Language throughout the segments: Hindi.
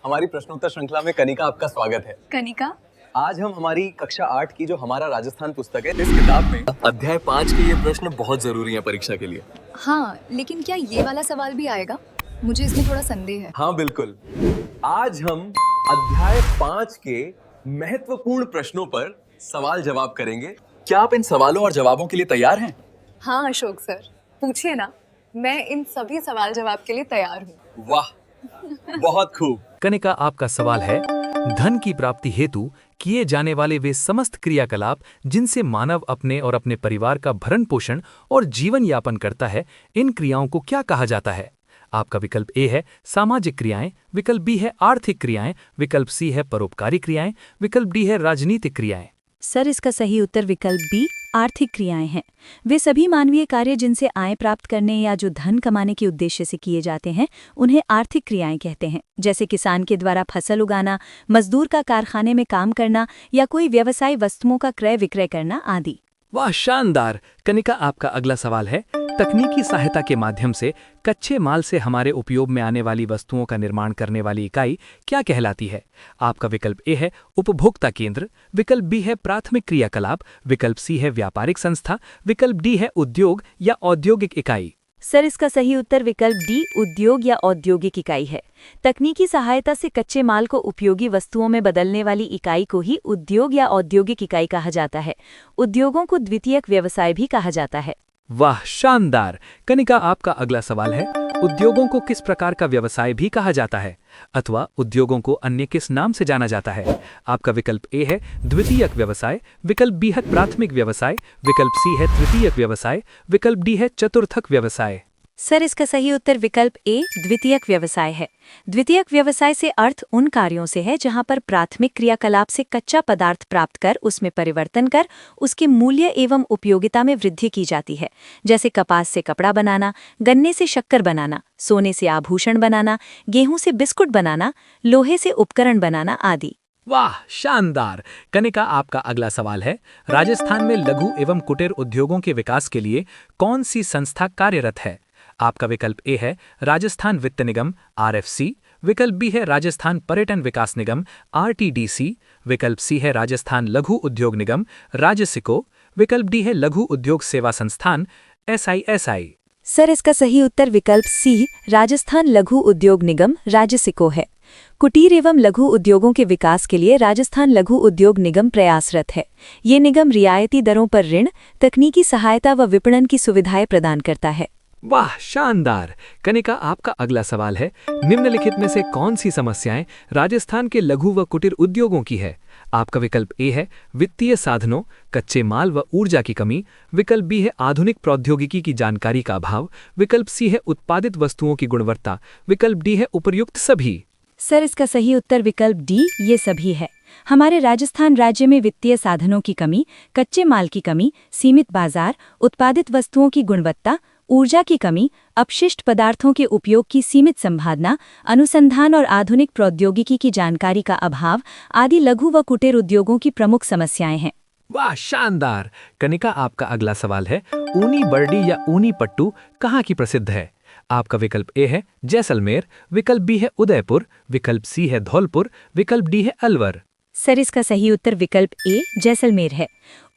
हमारी प्रश्नोत्तर श्रृंखला में कनिका आपका स्वागत है। कनिका, आज हम हमारी कक्षा 8 की जो हमारा राजस्थान पुस्तक है, इस किताब में अध्याय 5 के ये प्रश्न बहुत जरूरी हैं परीक्षा के लिए। हाँ, लेकिन क्या ये वाला सवाल भी आएगा? मुझे इसमें थोड़ा संदेह है। हाँ बिल्कुल, आज हम अध्याय 5 के महत्वपूर्ण प्रश्नों पर सवाल जवाब करेंगे। क्या आप इन सवालों और जवाबों के लिए तैयार हैं? हाँ अशोक सर, पूछिए ना, मैं इन सभी सवाल जवाब के लिए तैयार हूँ। वाह, बहुत खूब। कनिका, आपका सवाल है, धन की प्राप्ति हेतु किए जाने वाले वे समस्त क्रियाकलाप जिनसे मानव अपने और अपने परिवार का भरण पोषण और जीवन यापन करता है, इन क्रियाओं को क्या कहा जाता है? आपका विकल्प ए है सामाजिक क्रियाएं, विकल्प बी है आर्थिक क्रियाएं, विकल्प सी है परोपकारी क्रियाएं, विकल्प डी है राजनीतिक क्रियाएं। सर, इसका सही उत्तर विकल्प बी आर्थिक क्रियाएं हैं। वे सभी मानवीय कार्य जिनसे आय प्राप्त करने या जो धन कमाने के उद्देश्य से किए जाते हैं, उन्हें आर्थिक क्रियाएं कहते हैं। जैसे किसान के द्वारा फसल उगाना, मजदूर का कारखाने में काम करना या कोई व्यवसाय वस्तुओं का क्रय विक्रय करना आदि। वाह, शानदार। कनिका, आपका अगला सवाल है, तकनीकी सहायता के माध्यम से कच्चे माल से हमारे उपयोग में आने वाली वस्तुओं का निर्माण करने वाली इकाई क्या कहलाती है? आपका विकल्प ए है उपभोक्ता केंद्र, विकल्प बी है प्राथमिक क्रियाकलाप, विकल्प सी है व्यापारिक संस्था, विकल्प डी है उद्योग या औद्योगिक इकाई। सर, इसका सही उत्तर विकल्प डी उद्योग या औद्योगिक इकाई है। तकनीकी सहायता से कच्चे माल को उपयोगी वस्तुओं में बदलने वाली इकाई को ही उद्योग या औद्योगिक इकाई कहा जाता है। उद्योगों को द्वितीयक व्यवसाय भी कहा जाता है। वाह, शानदार। कनिका, आपका अगला सवाल है, उद्योगों को किस प्रकार का व्यवसाय भी कहा जाता है, अथवा उद्योगों को अन्य किस नाम से जाना जाता है? आपका विकल्प ए है द्वितीयक व्यवसाय, विकल्प बी है प्राथमिक व्यवसाय, विकल्प सी है तृतीयक व्यवसाय, विकल्प डी है चतुर्थक व्यवसाय। सर, इसका सही उत्तर विकल्प ए द्वितीयक व्यवसाय है। द्वितीयक व्यवसाय से अर्थ उन कार्यों से है जहां पर प्राथमिक क्रियाकलाप से कच्चा पदार्थ प्राप्त कर उसमें परिवर्तन कर उसके मूल्य एवं उपयोगिता में वृद्धि की जाती है। जैसे कपास से कपड़ा बनाना, गन्ने से शक्कर बनाना, सोने से आभूषण बनाना, गेहूं से बिस्कुट बनाना, लोहे से उपकरण बनाना आदि। वाह, शानदार। कनिका, आपका अगला सवाल है, राजस्थान में लघु एवं कुटीर उद्योगों के विकास के लिए कौन सी संस्था कार्यरत है? आपका विकल्प ए है राजस्थान वित्त निगम RFC, विकल्प बी है राजस्थान पर्यटन विकास निगम RTDC, विकल्प सी है राजस्थान लघु उद्योग निगम राजसिको, विकल्प डी है लघु उद्योग सेवा संस्थान SISI। सर, इसका सही उत्तर विकल्प सी राजस्थान लघु उद्योग निगम राजसिको है। कुटीर एवं लघु उद्योगों के विकास के लिए राजस्थान लघु उद्योग निगम प्रयासरत है। ये निगम रियायती दरों पर ऋण, तकनीकी सहायता व विपणन की सुविधाएं प्रदान करता है। वाह, शानदार। कनिका, आपका अगला सवाल है, निम्नलिखित में से कौन सी समस्याएं राजस्थान के लघु व कुटीर उद्योगों की है? आपका विकल्प ए है वित्तीय साधनों, कच्चे माल व ऊर्जा की कमी, विकल्प बी है आधुनिक प्रौद्योगिकी की जानकारी का अभाव, विकल्प सी है उत्पादित वस्तुओं की गुणवत्ता, विकल्प डी है उपर्युक्त सभी। सर, इसका सही उत्तर विकल्प डी ये सभी है। हमारे राजस्थान राज्य में वित्तीय साधनों की कमी, कच्चे माल की कमी, सीमित बाजार, उत्पादित वस्तुओं की गुणवत्ता, ऊर्जा की कमी, अपशिष्ट पदार्थों के उपयोग की सीमित संभावना, अनुसंधान और आधुनिक प्रौद्योगिकी की जानकारी का अभाव आदि लघु व कुटीर उद्योगों की प्रमुख समस्याएं हैं। वाह, शानदार। कनिका, आपका अगला सवाल है, ऊनी बर्डी या ऊनी पट्टू कहाँ की प्रसिद्ध है? आपका विकल्प ए है जैसलमेर, विकल्प बी है उदयपुर, विकल्प सी है धौलपुर, विकल्प डी है अलवर। सर, इसका सही उत्तर विकल्प ए जैसलमेर है।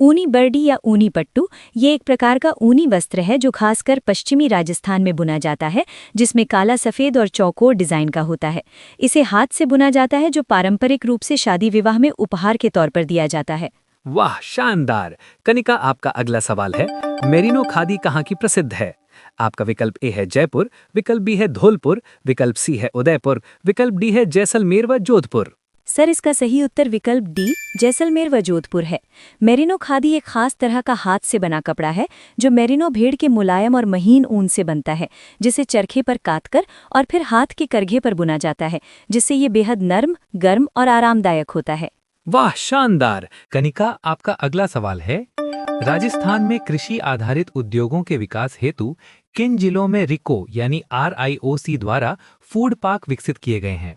ऊनी बर्डी या ऊनी पट्टू ये एक प्रकार का ऊनी वस्त्र है जो खासकर पश्चिमी राजस्थान में बुना जाता है, जिसमें काला, सफेद और चौकोर डिजाइन का होता है। इसे हाथ से बुना जाता है जो पारंपरिक रूप से शादी विवाह में उपहार के तौर पर दिया जाता है। वाह, शानदार। कनिका, आपका अगला सवाल है, मेरिनो खादी कहाँ की प्रसिद्ध है? आपका विकल्प ए है जयपुर, विकल्प बी है धौलपुर, विकल्प सी है उदयपुर, विकल्प डी है जैसलमेर व जोधपुर। सर, इसका सही उत्तर विकल्प डी जैसलमेर व जोधपुर है। मेरिनो खादी एक खास तरह का हाथ से बना कपड़ा है जो मेरिनो भेड़ के मुलायम और महीन ऊन से बनता है, जिसे चरखे पर काटकर और फिर हाथ के करघे पर बुना जाता है, जिससे ये बेहद नर्म, गर्म और आरामदायक होता है। वाह, शानदार। कनिका, आपका अगला सवाल है, राजस्थान में कृषि आधारित उद्योगों के विकास हेतु किन जिलों में रिको यानी RIOC द्वारा फूड पार्क विकसित किए गए हैं?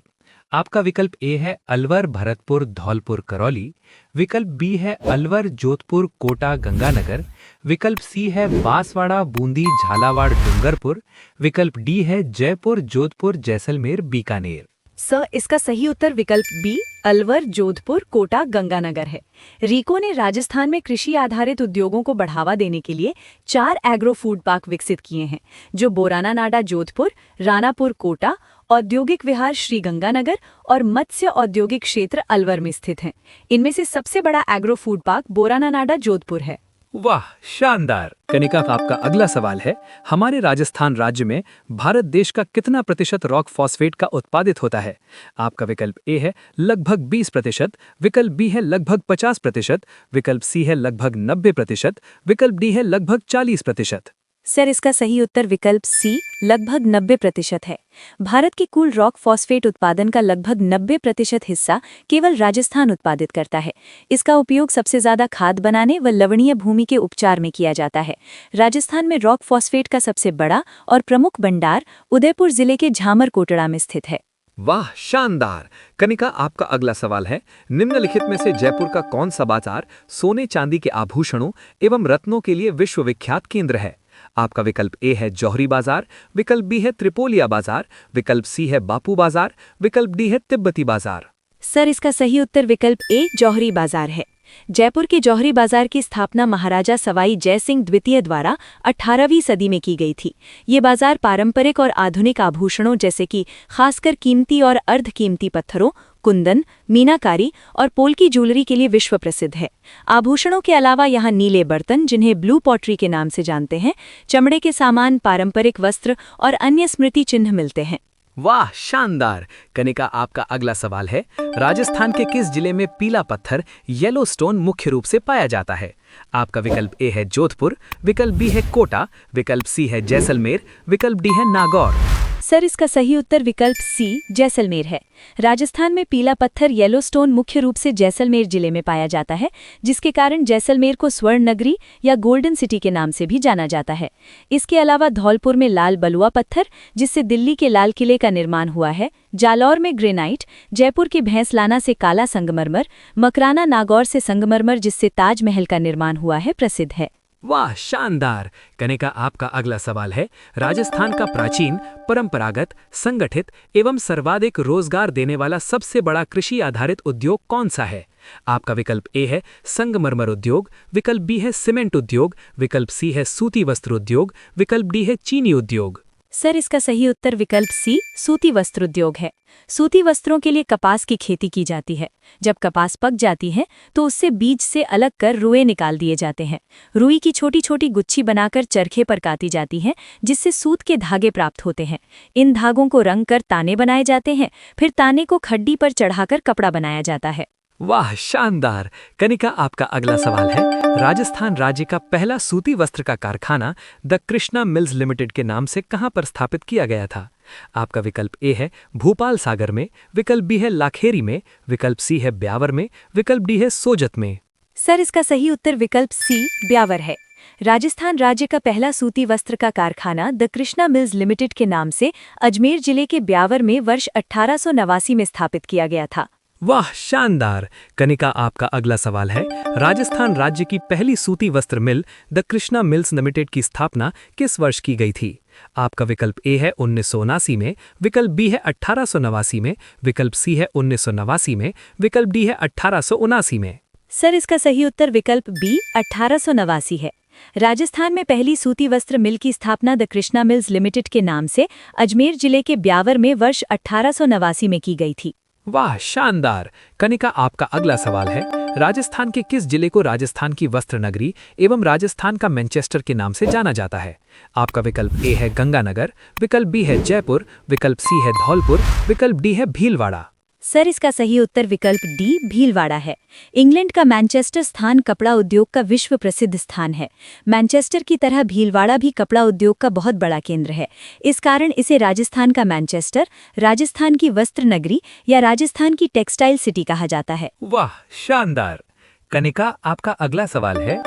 आपका विकल्प ए है अलवर, भरतपुर, धौलपुर, करौली, विकल्प बी है अलवर, जोधपुर, कोटा, गंगानगर, विकल्प सी है बांसवाड़ा, बूंदी, झालावाड़, डूंगरपुर, विकल्प डी है जयपुर, जोधपुर, जैसलमेर, बीकानेर। सर, इसका सही उत्तर विकल्प बी अलवर, जोधपुर, कोटा, गंगानगर है। रीको ने राजस्थान में कृषि आधारित उद्योगों को बढ़ावा देने के लिए 4 एग्रो फूड पार्क विकसित किए हैं, जो बोराना नाडा जोधपुर, रानापुर कोटा, औद्योगिक विहार श्री गंगानगर और मत्स्य औद्योगिक क्षेत्र अलवर में स्थित हैं। इनमें से सबसे बड़ा एग्रो फूड पार्क बोराना नाडा जोधपुर है। वाह, शानदार। कनिका, आपका अगला सवाल है, हमारे राजस्थान राज्य में भारत देश का कितना प्रतिशत रॉक फॉस्फेट का उत्पादित होता है? आपका विकल्प ए है लगभग 20%, विकल्प बी है लगभग 50%, विकल्प सी है लगभग 90%, विकल्प डी है लगभग 40%। सर, इसका सही उत्तर विकल्प सी लगभग 90% है। भारत के कुल रॉक फॉस्फेट उत्पादन का लगभग 90% हिस्सा केवल राजस्थान उत्पादित करता है। इसका उपयोग सबसे ज्यादा खाद बनाने व लवणीय भूमि के उपचार में किया जाता है। राजस्थान में रॉक फॉस्फेट का सबसे बड़ा और प्रमुख भंडार उदयपुर जिले के झामर कोटड़ा में स्थित है। वाह, शानदार। कनिका, आपका अगला सवाल है, निम्नलिखित में से जयपुर का कौन सा बाजार सोने चांदी के आभूषणों एवं रत्नों के लिए विश्वविख्यात केंद्र है? आपका विकल्प ए है जौहरी बाजार, विकल्प बी है त्रिपोलिया बाजार, विकल्प सी है बापू बाजार, विकल्प डी है तिब्बती बाजार। सर, इसका सही उत्तर विकल्प ए जौहरी बाजार है। जयपुर के जौहरी बाजार की स्थापना महाराजा सवाई जय सिंह द्वितीय द्वारा 18वीं सदी में की गई थी। ये बाजार पारंपरिक और आधुनिक आभूषणों जैसे कि खासकर कीमती और अर्धकीमती पत्थरों, कुंदन, मीनाकारी और पोल्की ज्वेलरी के लिए विश्व प्रसिद्ध है। आभूषणों के अलावा यहाँ नीले बर्तन, जिन्हें ब्लू पॉटरी के नाम से जानते हैं, चमड़े के सामान, पारंपरिक वस्त्र और अन्य स्मृति चिन्ह मिलते हैं। वाह, शानदार। कनिका, आपका अगला सवाल है, राजस्थान के किस जिले में पीला पत्थर येलो स्टोन मुख्य रूप से पाया जाता है? आपका विकल्प ए है जोधपुर, विकल्प बी है कोटा, विकल्प सी है जैसलमेर, विकल्प डी है नागौर। सर, इसका सही उत्तर विकल्प सी जैसलमेर है। राजस्थान में पीला पत्थर येलो स्टोन मुख्य रूप से जैसलमेर जिले में पाया जाता है, जिसके कारण जैसलमेर को स्वर्ण नगरी या गोल्डन सिटी के नाम से भी जाना जाता है। इसके अलावा धौलपुर में लाल बलुआ पत्थर, जिससे दिल्ली के लाल किले का निर्माण हुआ है, जालौर में ग्रेनाइट, जयपुर की भैंसलाना से काला संगमरमर, मकराना नागौर से संगमरमर जिससे ताजमहल का निर्माण हुआ है, प्रसिद्ध है। वाह, शानदार। कनिका, आपका अगला सवाल है, राजस्थान का प्राचीन, परंपरागत, संगठित एवं सर्वाधिक रोजगार देने वाला सबसे बड़ा कृषि आधारित उद्योग कौन सा है? आपका विकल्प ए है संगमरमर उद्योग, विकल्प बी है सीमेंट उद्योग, विकल्प सी है सूती वस्त्र उद्योग, विकल्प डी है चीनी उद्योग। सर, इसका सही उत्तर विकल्प सी सूती वस्त्र उद्योग है। सूती वस्त्रों के लिए कपास की खेती की जाती है। जब कपास पक जाती है तो उससे बीज से अलग कर रुए निकाल दिए जाते हैं। रुई की छोटी छोटी गुच्छी बनाकर चरखे पर काटी जाती है, जिससे सूत के धागे प्राप्त होते हैं। इन धागों को रंग कर ताने बनाए जाते हैं, फिर ताने को खड्डी पर चढ़ाकर कपड़ा बनाया जाता है। वाह, शानदार। कनिका, आपका अगला सवाल है, राजस्थान राज्य का पहला सूती वस्त्र का कारखाना द कृष्णा मिल्स लिमिटेड के नाम से कहां पर स्थापित किया गया था? आपका विकल्प ए है भोपाल सागर में, विकल्प बी है लाखेरी में, विकल्प सी है ब्यावर में, विकल्प डी है सोजत में। सर, इसका सही उत्तर विकल्प सी ब्यावर है। राजस्थान राज्य का पहला सूती वस्त्र का कारखाना द कृष्णा मिल्स लिमिटेड के नाम से अजमेर जिले के ब्यावर में वर्ष 1889 में स्थापित किया गया था। वाह, शानदार। कनिका, आपका अगला सवाल है, राजस्थान राज्य की पहली सूती वस्त्र मिल द कृष्णा मिल्स लिमिटेड की स्थापना किस वर्ष की गई थी? आपका विकल्प ए है 1979 में, विकल्प बी है 1889 में, विकल्प सी है 1989 में, विकल्प डी है 1879 में। सर, इसका सही उत्तर विकल्प बी 1889 है। राजस्थान में पहली सूती वस्त्र मिल की स्थापना द कृष्णा मिल्स लिमिटेड के नाम से अजमेर जिले के ब्यावर में वर्ष 1889 में की गई थी। वाह, शानदार। कनिका, आपका अगला सवाल है, राजस्थान के किस जिले को राजस्थान की वस्त्र नगरी एवं राजस्थान का मैनचेस्टर के नाम से जाना जाता है? आपका विकल्प ए है गंगानगर, विकल्प बी है जयपुर, विकल्प सी है धौलपुर, विकल्प डी है भीलवाड़ा। सर, इसका सही उत्तर विकल्प डी भीलवाड़ा है। इंग्लैंड का मैनचेस्टर स्थान कपड़ा उद्योग का विश्व प्रसिद्ध स्थान है। मैनचेस्टर की तरह भीलवाड़ा भी कपड़ा उद्योग का बहुत बड़ा केंद्र है। इस कारण इसे राजस्थान का मैनचेस्टर, राजस्थान की वस्त्र नगरी या राजस्थान की टेक्सटाइल सिटी कहा जाता है। वाह, शानदार। कनिका, आपका अगला सवाल है,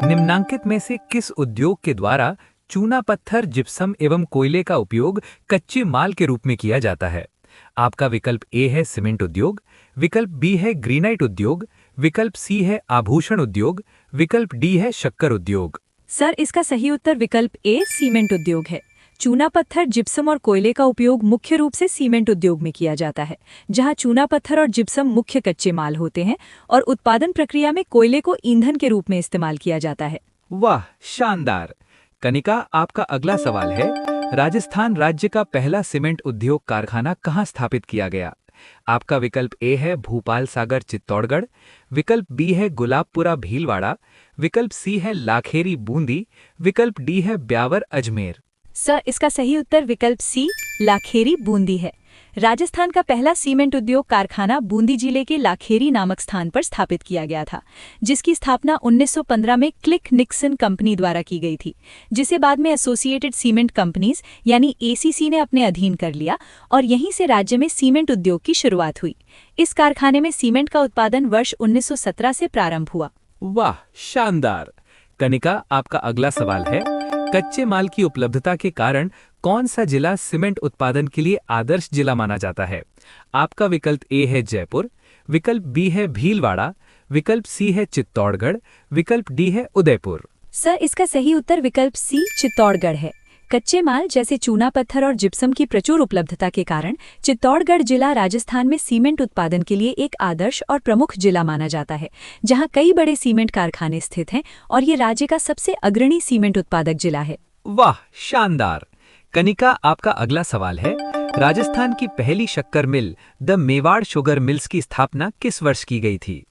निम्नांकित में से किस उद्योग के द्वारा चूना पत्थर, जिप्सम एवं कोयले का उपयोग कच्चे माल के रूप में किया जाता है? आपका विकल्प ए है सीमेंट उद्योग, विकल्प बी है ग्रेनाइट उद्योग, विकल्प सी है आभूषण उद्योग, विकल्प डी है शक्कर उद्योग। सर, इसका सही उत्तर विकल्प ए सीमेंट उद्योग है। चूना पत्थर, जिप्सम और कोयले का उपयोग मुख्य रूप से सीमेंट उद्योग में किया जाता है, जहां चूना पत्थर और जिप्सम मुख्य कच्चे माल होते हैं और उत्पादन प्रक्रिया में कोयले को ईंधन के रूप में इस्तेमाल किया जाता है। वाह, शानदार। कनिका, आपका अगला सवाल है, राजस्थान राज्य का पहला सीमेंट उद्योग कारखाना कहाँ स्थापित किया गया? आपका विकल्प ए है भूपाल सागर चित्तौड़गढ़, विकल्प बी है गुलाबपुरा भीलवाड़ा, विकल्प सी है लाखेरी बूंदी, विकल्प डी है ब्यावर अजमेर। सर, इसका सही उत्तर विकल्प सी लाखेरी बूंदी है। राजस्थान का पहला सीमेंट उद्योग कारखाना बूंदी जिले के लाखेरी नामक स्थान पर स्थापित किया गया था, जिसकी स्थापना 1915 में क्लिक निक्सन कंपनी द्वारा की गई थी, जिसे बाद में एसोसिएटेड सीमेंट कंपनीज यानी एसीसी ने अपने अधीन कर लिया और यहीं से राज्य में सीमेंट उद्योग की शुरुआत हुई। इस कारखाने में सीमेंट का उत्पादन वर्ष 1917 से प्रारंभ हुआ। वाह, शानदार। कनिका, आपका अगला सवाल है, कच्चे माल की उपलब्धता के कारण कौन सा जिला सीमेंट उत्पादन के लिए आदर्श जिला माना जाता है? आपका विकल्प ए है जयपुर, विकल्प बी है भीलवाड़ा, विकल्प सी है चित्तौड़गढ़, विकल्प डी है उदयपुर। सर, इसका सही उत्तर विकल्प सी चित्तौड़गढ़ है। कच्चे माल जैसे चूना पत्थर और जिप्सम की प्रचुर उपलब्धता के कारण चित्तौड़गढ़ जिला राजस्थान में सीमेंट उत्पादन के लिए एक आदर्श और प्रमुख जिला माना जाता है, जहां कई बड़े सीमेंट कारखाने स्थित हैं और ये राज्य का सबसे अग्रणी सीमेंट उत्पादक जिला है। वाह, शानदार। कनिका, आपका अगला सवाल है, राजस्थान की पहली शक्कर मिल द मेवाड़ शुगर मिल्स की स्थापना किस वर्ष की गई थी?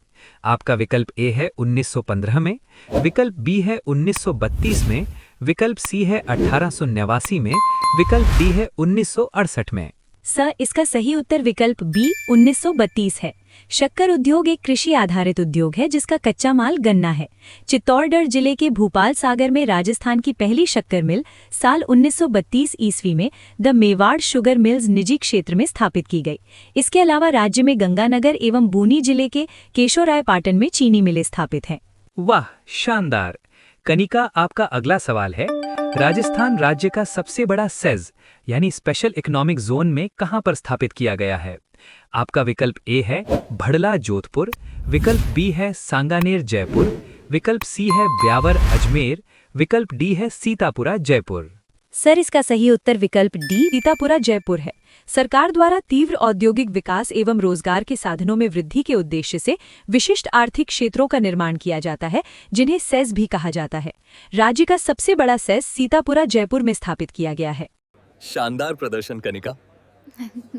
आपका विकल्प ए है 1915 में, विकल्प बी है 1932 में, विकल्प सी है 1889 में, विकल्प डी है 1968 में। सर, इसका सही उत्तर विकल्प बी 1932 है। शक्कर उद्योग एक कृषि आधारित उद्योग है जिसका कच्चा माल गन्ना है। चित्तौड़गढ़ जिले के भूपाल सागर में राजस्थान की पहली शक्कर मिल साल 1932 ईस्वी में द मेवाड़ शुगर मिल्स निजी क्षेत्र में स्थापित की गई। इसके अलावा राज्य में गंगानगर एवं बूनी जिले के केशोरायपाटन में चीनी मिलें स्थापित हैं। वाह, शानदार। कनिका, आपका अगला सवाल है, राजस्थान राज्य का सबसे बड़ा सेज यानी स्पेशल इकोनॉमिक जोन में कहां पर स्थापित किया गया है? आपका विकल्प ए है भड़ला जोधपुर, विकल्प बी है सांगानेर जयपुर, विकल्प सी है ब्यावर अजमेर, विकल्प डी है सीतापुरा जयपुर। सर, इसका सही उत्तर विकल्प डी सीतापुरा जयपुर है। सरकार द्वारा तीव्र औद्योगिक विकास एवं रोजगार के साधनों में वृद्धि के उद्देश्य से विशिष्ट आर्थिक क्षेत्रों का निर्माण किया जाता है, जिन्हें सेज भी कहा जाता है। राज्य का सबसे बड़ा सेज सीतापुरा जयपुर में स्थापित किया गया है। शानदार प्रदर्शन कनिका।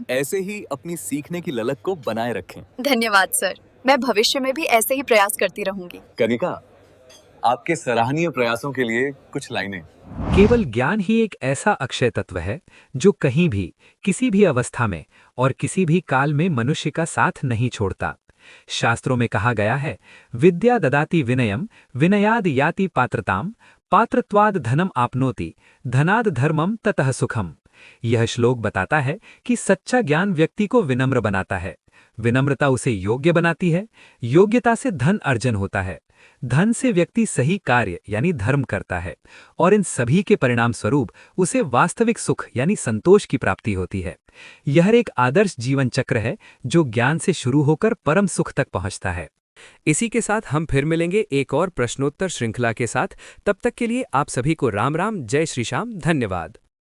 ऐसे ही अपनी सीखने की ललक को बनाए रखें। धन्यवाद सर, मैं भविष्य में भी ऐसे ही प्रयास करती रहूंगी। कनिका, आपके सराहनीय प्रयासों के लिए कुछ लाइनें। केवल ज्ञान ही एक ऐसा अक्षय तत्व है जो कहीं भी, किसी भी अवस्था में और किसी भी काल में मनुष्य का साथ नहीं छोड़ता। शास्त्रों में कहा गया है, विद्या ददाति विनयम, विनयाद याति पात्रताम, पात्रत्वाद धनम आपनोति, धनाद धर्मम ततः सुखम। यह श्लोक बताता है कि सच्चा ज्ञान व्यक्ति को विनम्र बनाता है, विनम्रता उसे योग्य बनाती है, योग्यता से धन अर्जन होता है, धन से व्यक्ति सही कार्य यानी धर्म करता है और इन सभी के परिणाम स्वरूप उसे वास्तविक सुख यानी संतोष की प्राप्ति होती है। यह एक आदर्श जीवन चक्र है जो ज्ञान से शुरू होकर परम सुख तक पहुंचता है। इसी के साथ हम फिर मिलेंगे एक और प्रश्नोत्तर श्रृंखला के साथ। तब तक के लिए आप सभी को राम राम, जय श्री श्याम, धन्यवाद।